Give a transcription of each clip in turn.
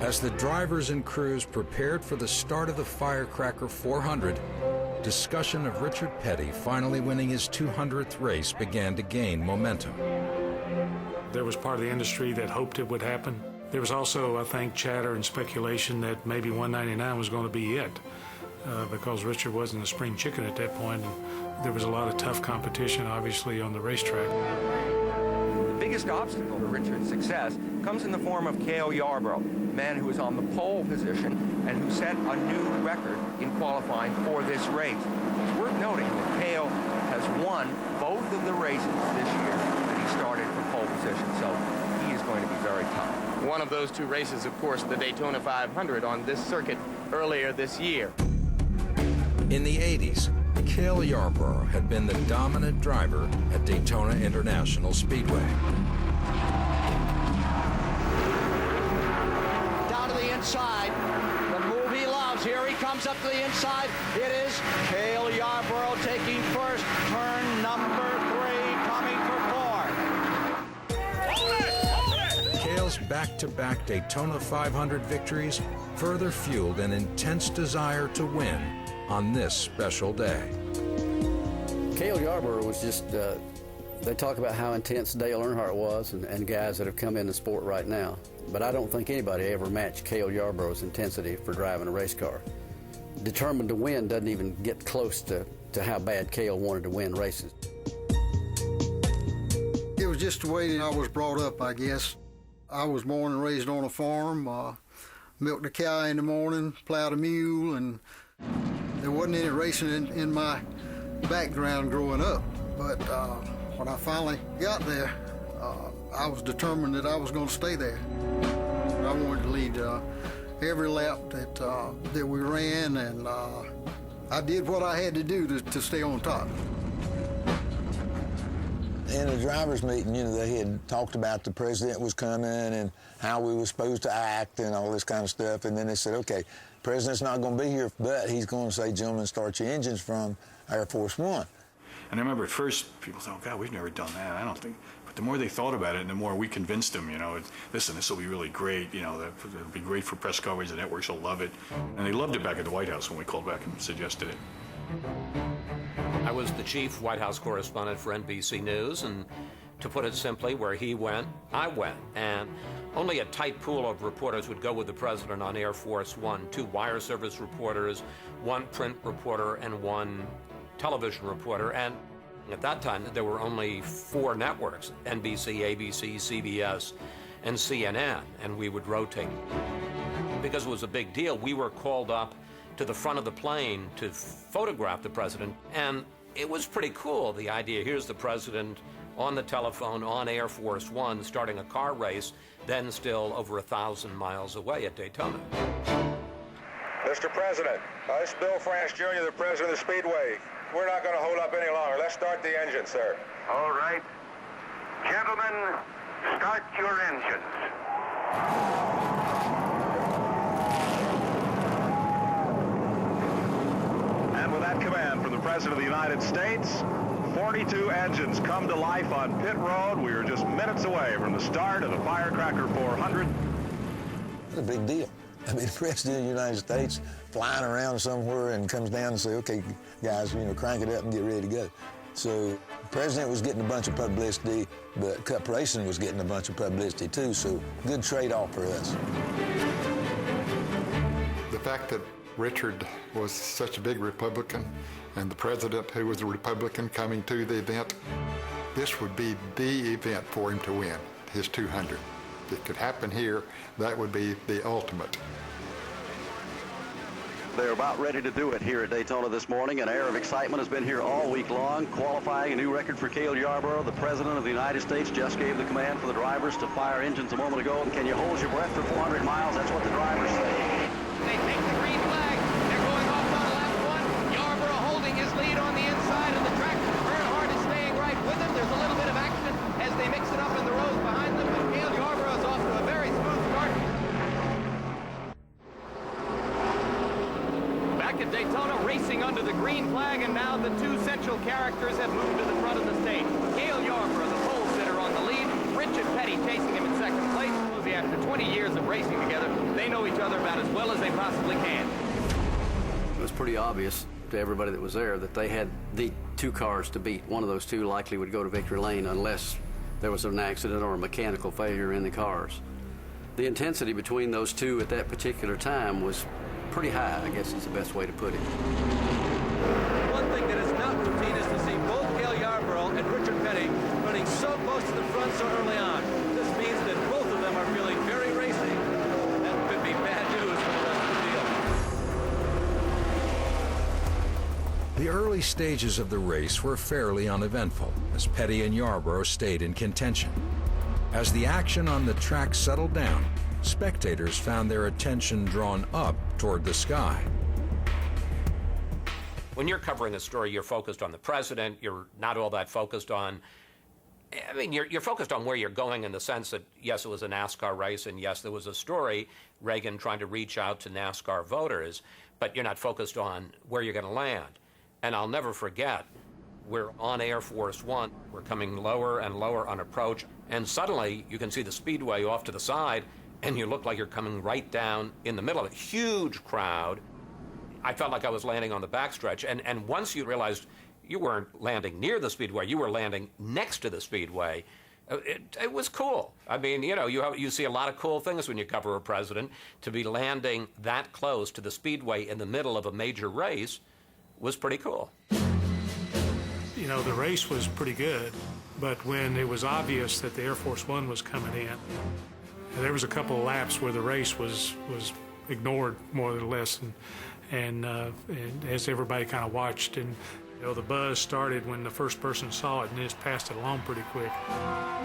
As the drivers and crews prepared for the start of the Firecracker 400, discussion of Richard Petty finally winning his 200th race began to gain momentum. There was part of the industry that hoped it would happen. There was also, I think, chatter and speculation that maybe 199 was going to be it, because Richard wasn't a spring chicken at that point, and there was a lot of tough competition, obviously, on the racetrack. The biggest obstacle to Richard's success comes in the form of Cale Yarborough, a man who is on the pole position and who set a new record in qualifying for this race. It's worth noting that Cale has won both of the races this year that he started from pole position, so he is going to be very tough. One of those two races, of course, the Daytona 500 on this circuit earlier this year. In the 80s, Cale Yarborough had been the dominant driver at Daytona International Speedway. Down to the inside, the move he loves. Here he comes up to the inside. It is Cale Yarborough taking first. Turn number 3, coming for 4. Cale's back-to-back Daytona 500 victories further fueled an intense desire to win on this special day. Cale Yarborough was just, they talk about how intense Dale Earnhardt was and guys that have come in the sport right now. But I don't think anybody ever matched Cale Yarborough's intensity for driving a race car. Determined to win doesn't even get close to how bad Cale wanted to win races. It was just the way I was brought up, I guess. I was born and raised on a farm, milked a cow in the morning, plowed a mule, and there wasn't any racing in my background growing up. But when I finally got there, I was determined that I was going to stay there. I wanted to lead every lap that we ran, and I did what I had to do to stay on top. In the drivers' meeting, you know, they had talked about the president was coming and how we were supposed to act and all this kind of stuff. And then they said, okay, the president's not going to be here, but he's going to say, gentlemen, start your engines from Air Force One. And I remember at first people thought, oh, God, we've never done that. I don't think. But the more they thought about it, and the more we convinced them, you know, listen, this will be really great. You know, it'll be great for press coverage. The networks will love it. And they loved it back at the White House when we called back and suggested it. I was the chief White House correspondent for NBC News, and to put it simply, where he went, I went. And only a tight pool of reporters would go with the president on Air Force One, 2 wire service reporters, 1 print reporter, and 1 television reporter. And at that time, there were only 4 networks, NBC, ABC, CBS, and CNN, and we would rotate. Because it was a big deal, we were called up to the front of the plane to photograph the president, and it was pretty cool, the idea. Here's the president on the telephone on Air Force One starting a car race, then still over 1,000 miles away at Daytona. Mr. President, this is Bill France Jr., the president of the Speedway. We're not going to hold up any longer. Let's start the engine, sir. All right. Gentlemen, start your engines. And with that command from the President of the United States, 42 engines come to life on pit road. We are just minutes away from the start of the Firecracker 400. It's a big deal. I mean, the President of the United States flying around somewhere and comes down and say, okay, guys, you know, crank it up and get ready to go. So the President was getting a bunch of publicity, but Cup Racing was getting a bunch of publicity too, so good trade-off for us. The fact that Richard was such a big Republican and the President, who was a Republican, coming to the event, this would be the event for him to win, his 200. If it could happen here, that would be the ultimate. They're about ready to do it here at Daytona this morning. An air of excitement has been here all week long, qualifying a new record for Cale Yarborough. The President of the United States just gave the command for the drivers to fire engines a moment ago. Can you hold your breath for 400 miles? That's what the drivers say. They take the green flag. They're going off on lap 1. Yarborough holding his lead on the inside of the track. Earnhardt is staying right with him. There's a little bit of action as they mix it up in the rows behind them. But Cale Yarborough is off to a very smooth start. Back at Daytona, racing under the green flag, and now the 2 central characters have moved to the front of the stage. Cale Yarborough, the pole sitter, on the lead. Richard Petty chasing him in second place. After 20 years of racing together, they know each other about as well as they possibly can. It was pretty obvious to everybody that was there that they had the two cars to beat. One of those two likely would go to victory lane unless there was an accident or a mechanical failure in the cars. The intensity between those two at that particular time was pretty high, I guess is the best way to put it. One thing that is not routine is to see both Cale Yarborough and Richard Petty running so close to the front so early on. This means that both of them are feeling very racy. That could be bad news for the rest of the The field. early stages of the race were fairly uneventful as Petty and Yarborough stayed in contention. As the action on the track settled down, spectators found their attention drawn up toward the sky. When you're covering a story, you're focused on the president. You're not all that focused on, I mean, you're focused on where you're going in the sense that, yes, it was a NASCAR race, and yes, there was a story, Reagan trying to reach out to NASCAR voters, but you're not focused on where you're going to land. And I'll never forget, we're on Air Force One. We're coming lower and lower on approach, and suddenly you can see the speedway off to the side, and you look like you're coming right down in the middle of a huge crowd. I felt like I was landing on the backstretch, and once you realized you weren't landing near the speedway, you were landing next to the speedway, it was cool. I mean, you know, you see a lot of cool things when you cover a president. To be landing that close to the speedway in the middle of a major race was pretty cool. You know, the race was pretty good, but when it was obvious that the Air Force One was coming in, there was a couple of laps where the race was ignored more or less, and as everybody kind of watched, and you know, the buzz started when the first person saw it and just passed it along pretty quick.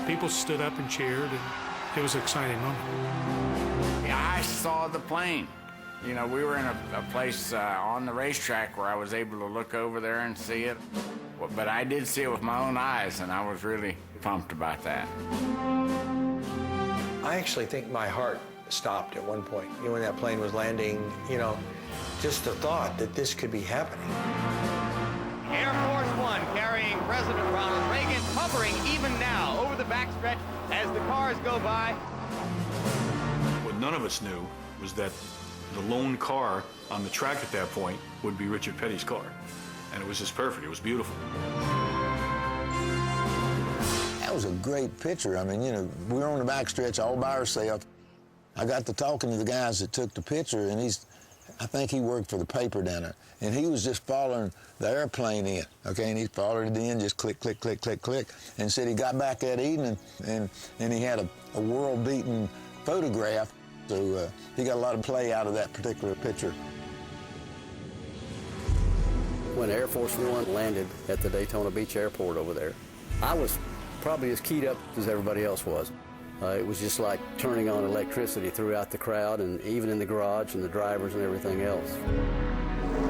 People stood up and cheered, and it was an exciting moment. Yeah, I saw the plane. You know, we were in a place on the racetrack where I was able to look over there and see it. But I did see it with my own eyes, and I was really pumped about that. I actually think my heart stopped at one point. You know, when that plane was landing, you know, just the thought that this could be happening. Air Force One carrying President Ronald Reagan, hovering even now over the backstretch as the cars go by. What none of us knew was that the lone car on the track at that point would be Richard Petty's car. And it was just perfect. It was beautiful. That was a great picture. I mean, you know, we were on the backstretch all by ourselves. I got to talking to the guys that took the picture, and I think he worked for the paper down there, and he was just following the airplane in, okay, and he followed it in, just click, click, click, click, click, and said he got back that evening, and he had a world-beating photograph, so he got a lot of play out of that particular picture. When Air Force One landed at the Daytona Beach Airport over there, I was probably as keyed up as everybody else was. It was just like turning on electricity throughout the crowd and even in the garage and the drivers and everything else.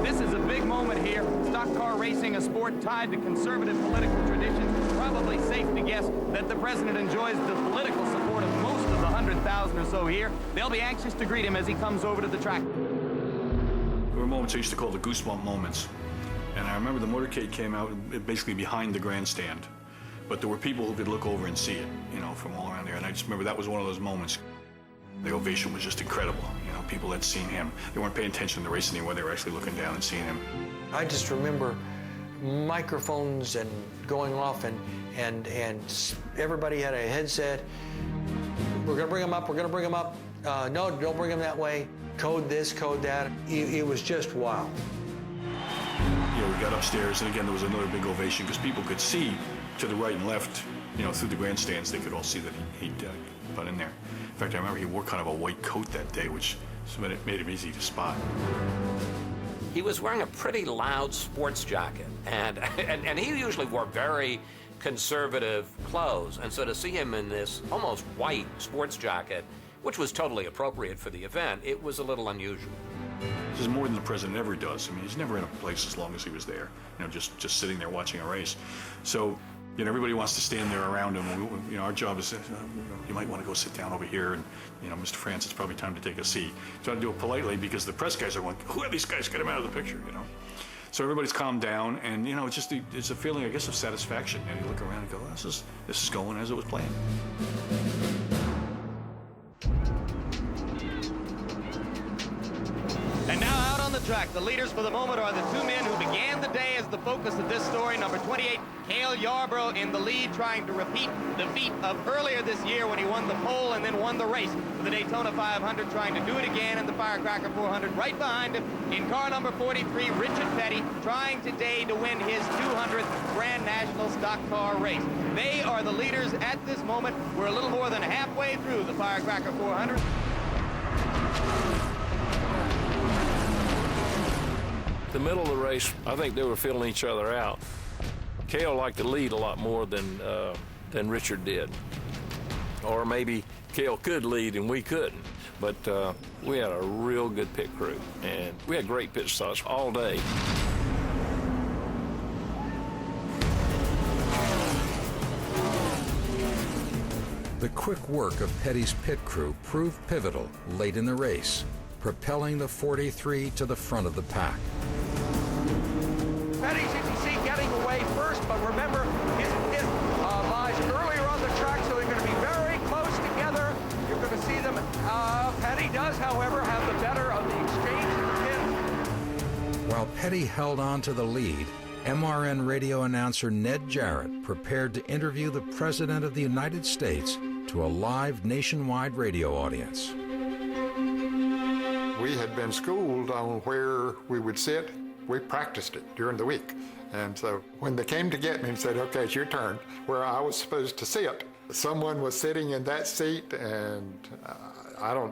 This is a big moment here. Stock car racing, a sport tied to conservative political traditions. Probably safe to guess that the president enjoys the political support of most of the 100,000 or so here. They'll be anxious to greet him as he comes over to the track. There were moments I used to call the goosebump moments. And I remember the motorcade came out basically behind the grandstand. But there were people who could look over and see it, you know, from all around there. And I just remember that was one of those moments. The ovation was just incredible. You know, people had seen him. They weren't paying attention to the race anymore. They were actually looking down and seeing him. I just remember microphones and going off, and everybody had a headset. We're going to bring him up. We're going to bring him up. No, don't bring him that way. Code this, code that. It was just wow. You know, we got upstairs, and again, there was another big ovation because people could see to the right and left, you know, through the grandstands. They could all see that he'd got in there. In fact, I remember he wore kind of a white coat that day, which made him easy to spot. He was wearing a pretty loud sports jacket, and he usually wore very conservative clothes, and so to see him in this almost white sports jacket, which was totally appropriate for the event, it was a little unusual. This is more than the president ever does. I mean, he's never in a place as long as he was there, you know, just sitting there watching a race. So, you know, everybody wants to stand there around him. You know, our job is, you might want to go sit down over here, and, you know, Mr. France, it's probably time to take a seat. Try to do it politely because the press guys are going, who are these guys? Get him out of the picture, you know. So everybody's calmed down, and, you know, it's a feeling, I guess, of satisfaction. And you look around and go, this is going as it was planned. track. The leaders for the moment are the two men who began the day as the focus of this story. Number 28, Cale Yarborough in the lead, trying to repeat the feat of earlier this year when he won the pole and then won the race for the Daytona 500, trying to do it again in the Firecracker 400. Right behind him, in car number 43, Richard Petty, trying today to win his 200th Grand National Stock Car race. They are the leaders at this moment. We're a little more than halfway through the Firecracker 400. The middle of the race, I think they were filling each other out. Cale liked to lead a lot more than Richard did. Or maybe Cale could lead and we couldn't. But we had a real good pit crew, and we had great pit stops all day. The quick work of Petty's pit crew proved pivotal late in the race, propelling the 43 to the front of the pack. Petty's, you can see, getting away first, but remember, his pit lies earlier on the track, so they're going to be very close together. You're going to see them. Petty does, however, have the better of the exchange in the pit. While Petty held on to the lead, MRN radio announcer Ned Jarrett prepared to interview the President of the United States to a live nationwide radio audience. We had been schooled on where we would sit. We practiced it during the week. And so when they came to get me and said, okay, it's your turn, where I was supposed to sit, someone was sitting in that seat, and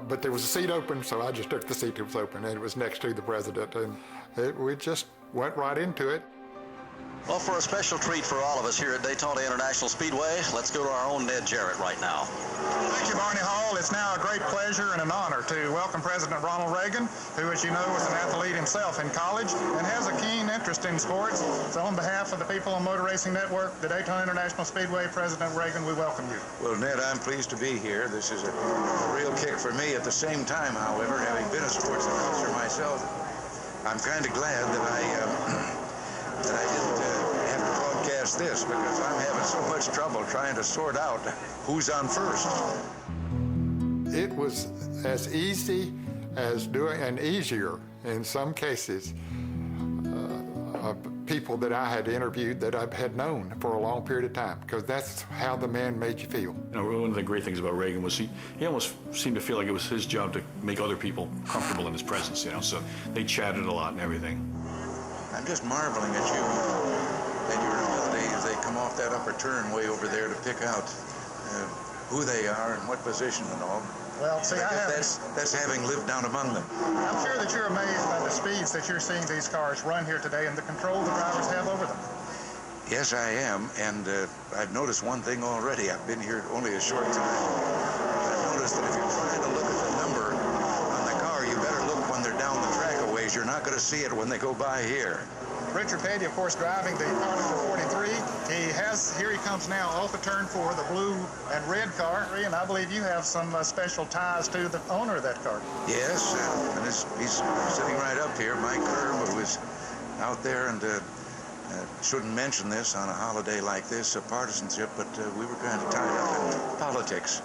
but there was a seat open, so I just took the seat that was open, and it was next to the President, and we just went right into it. Well, for a special treat for all of us here at Daytona International Speedway, let's go to our own Ned Jarrett right now. Thank you, Barney Hall. It's now a great pleasure and an honor to welcome President Ronald Reagan, who, as you know, was an athlete himself in college and has a keen interest in sports. So on behalf of the people on Motor Racing Network, the Daytona International Speedway, President Reagan, we welcome you. Well, Ned, I'm pleased to be here. This is a real kick for me. At the same time, however, having been a sports announcer myself, I'm kind of glad that I didn't have to broadcast this, because I'm having so much trouble trying to sort out who's on first. It was as easy as doing, and easier in some cases, of people that I had interviewed that I had known for a long period of time, because that's how the man made you feel. You know, one of the great things about Reagan was he almost seemed to feel like it was his job to make other people comfortable in his presence, you know, so they chatted a lot and everything. I'm just marveling at you and your ability as they come off that upper turn way over there to pick out who they are and what position and all. Well, see, that's having lived down among them. I'm sure that you're amazed by the speeds that you're seeing these cars run here today and the control the drivers have over them. Yes, I am, and I've noticed one thing already. I've been here only a short time. I've noticed that if you're trying to look at the number on the car, you better look when they're down the track a ways. You're not going to see it when they go by here. Richard Petty, of course, driving the car number 43. Here he comes now off the turn for the blue and red car, and I believe you have some special ties to the owner of that car. Yes, and he's sitting right up here. Mike Kerr was out there, and shouldn't mention this on a holiday like this, partisanship, but we were kind of tied up in politics.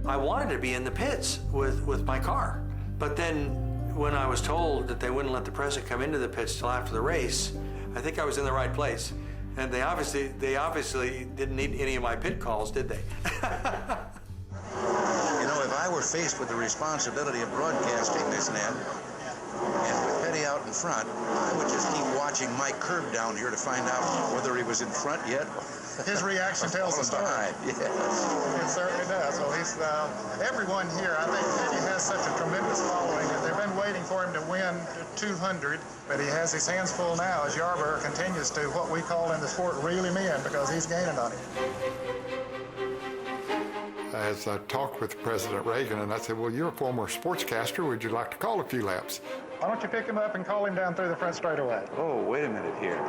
I wanted to be in the pits with my car, but then when I was told that they wouldn't let the president come into the pits till after the race, I think I was in the right place. And they obviously didn't need any of my pit calls, did they? You know, if I were faced with the responsibility of broadcasting this, Ned, and with Petty out in front, I would just keep watching Mike Curb down here to find out whether he was in front yet. His reaction tells the story. Yes. It certainly does. So he's everyone here. I think Petty has such a tremendous following. They've been waiting for him to win 200, but he has his hands full now as Yarborough continues to what we call in the sport reel him in, because he's gaining on him. As I talked with President Reagan, and I said, well, you're a former sportscaster. Would you like to call a few laps? Why don't you pick him up and call him down through the front straightaway? Oh, wait a minute here.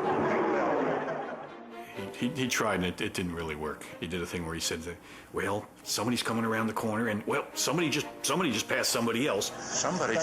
He tried, and it didn't really work. He did a thing where he said, well, somebody's coming around the corner, and, well, somebody just passed somebody else. Somebody